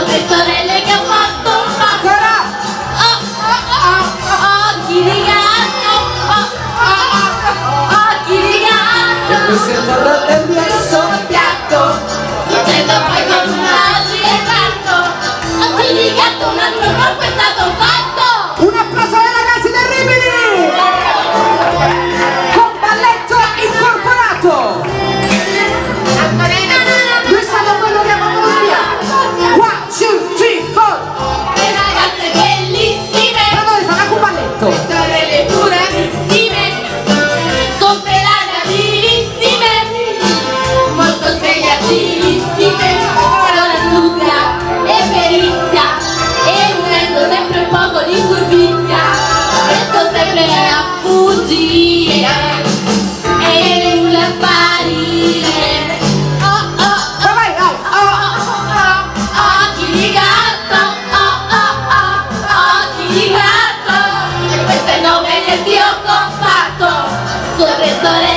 tre sorelle che ho fatto un fatto. Occhi di gatto, occhi di gatto. E mi sento del mio piatto. Facendo poi con un oggi esatto. Occhi di gatto, un altro corpo è stato fatto. Un applauso ai ragazzi del Rimini! Con balletto incorporato! Questo è quello che avevamo via! 1, 2, 3, 4! Le ragazze bellissime, Però noi fanno anche un balletto! le sorelle purissime, con pelate abilissime, molto svegliatissime, con astuzia e perizia, e unendo sempre un poco di furbizia, e sto sempre a fuggire e nulla a apparire. Vai, vai! Occhi di gatto, occhi di gatto, e questo è il nome del mio compatto. Sono tre sorelle